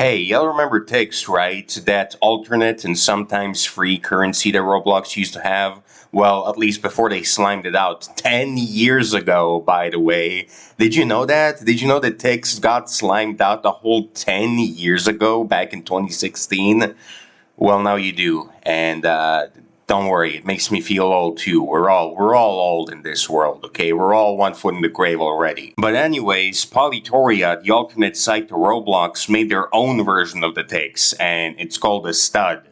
Hey, y'all remember Tix, right? That alternate and sometimes free currency that Roblox used to have? Well, at least before they slimed it out 10 years ago, by the way. Did you know that? Did you know that Tix got slimed out the whole 10 years ago, back in 2016? Well, now you do, and don't worry, it makes me feel old too. We're all old in this world, okay? We're all one foot in the grave already. But anyways, Polytoria, the alternate site to Roblox, made their own version of the takes, and it's called a stud.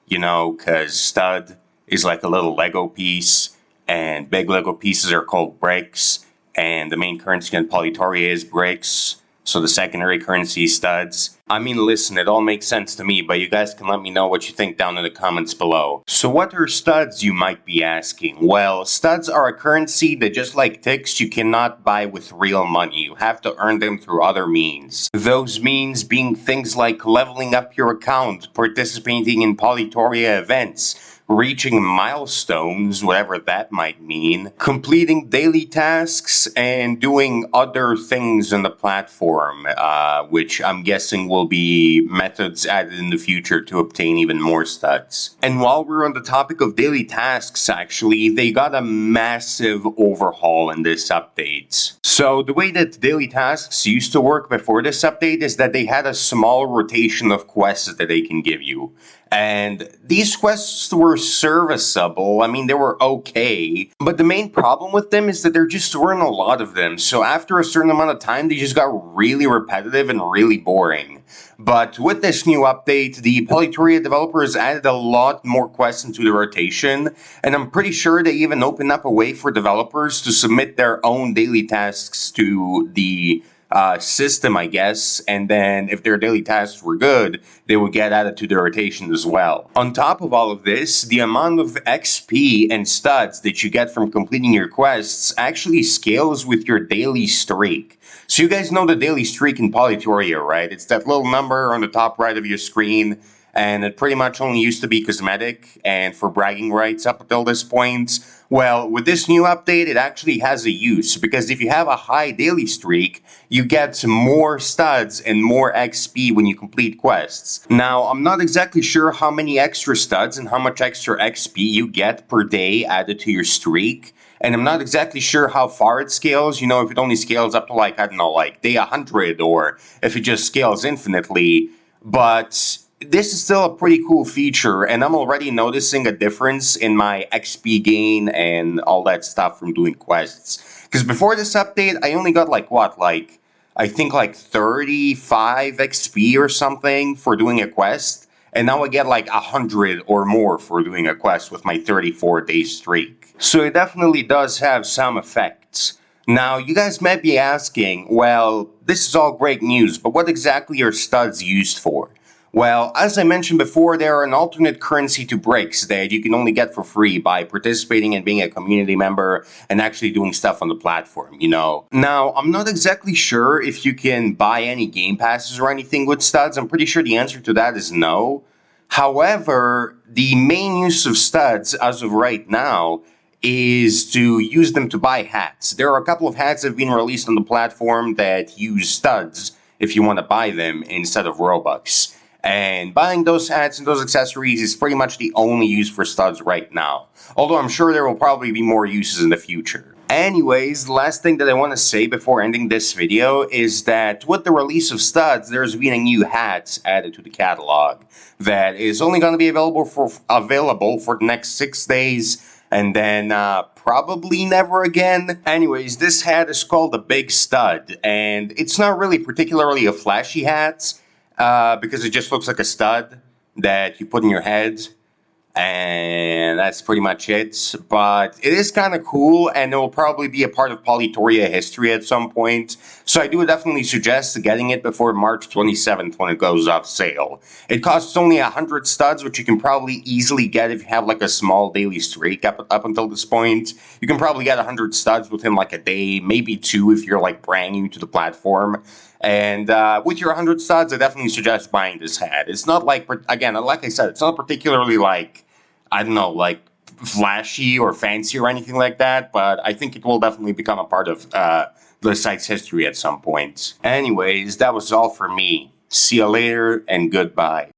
You know, because stud is like a little Lego piece, and big Lego pieces are called bricks, and the main currency in Polytoria is bricks. So the secondary currency is studs. I mean, listen, it all makes sense to me, but you guys can let me know what you think down in the comments below. So what are studs, you might be asking? Well, studs are a currency that, just like ticks, you cannot buy with real money. You have to earn them through other means. Those means being things like leveling up your account, participating in Polytoria events, reaching milestones, whatever that might mean, completing daily tasks, and doing other things on the platform, which I'm guessing will be methods added in the future to obtain even more studs. And while we're on the topic of daily tasks, actually, they got a massive overhaul in this update. So the way that daily tasks used to work before this update is that they had a small rotation of quests that they can give you. And these quests were serviceable. I mean, they were okay. But the main problem with them is that there just weren't a lot of them. So after a certain amount of time, they just got really repetitive and really boring. But with this new update, the Polytoria developers added a lot more quests into the rotation. And I'm pretty sure they even opened up a way for developers to submit their own daily tasks to the system, I guess, and then if their daily tasks were good, they would get added to their rotation as well. On top of all of this, the amount of XP and studs that you get from completing your quests actually scales with your daily streak. So you guys know the daily streak in Polytoria, right? It's that little number on the top right of your screen, and it pretty much only used to be cosmetic and for bragging rights up until this point. Well, with this new update, it actually has a use, because if you have a high daily streak, you get more studs and more XP when you complete quests. Now, I'm not exactly sure how many extra studs and how much extra XP you get per day added to your streak, and I'm not exactly sure how far it scales, you know, if it only scales up to like, I don't know, like day 100, or if it just scales infinitely, but this is still a pretty cool feature, and I'm already noticing a difference in my XP gain and all that stuff from doing quests. Because before this update, I only got I think like 35 XP or something for doing a quest, and now I get like 100 or more for doing a quest with my 34-day streak. So it definitely does have some effects. Now, you guys might be asking, well, this is all great news, but what exactly are studs used for? Well, as I mentioned before, they are an alternate currency to bricks that you can only get for free by participating and being a community member and actually doing stuff on the platform, you know. Now, I'm not exactly sure if you can buy any game passes or anything with studs. I'm pretty sure the answer to that is no. However, the main use of studs as of right now is to use them to buy hats. There are a couple of hats that have been released on the platform that use studs if you want to buy them instead of Robux. And buying those hats and those accessories is pretty much the only use for studs right now. Although I'm sure there will probably be more uses in the future. Anyways, the last thing that I want to say before ending this video is that with the release of studs, there's been a new hat added to the catalog that is only going to be available for the next 6 days, and then probably never again. Anyways, this hat is called a Big Stud, and it's not really particularly a flashy hat, because it just looks like a stud that you put in your head, and that's pretty much it. But it is kind of cool, and it will probably be a part of Polytoria history at some point, so I do definitely suggest getting it before March 27th when it goes off sale. It costs only 100 studs, which you can probably easily get if you have like a small daily streak up until this point. You can probably get 100 studs within like a day, maybe 2 if you're like brand new to the platform. And with your 100 studs, I definitely suggest buying this hat. It's not like, again, like I said, it's not particularly like, I don't know, like flashy or fancy or anything like that, but I think it will definitely become a part of the site's history at some point. Anyways, that was all for me. See you later and goodbye.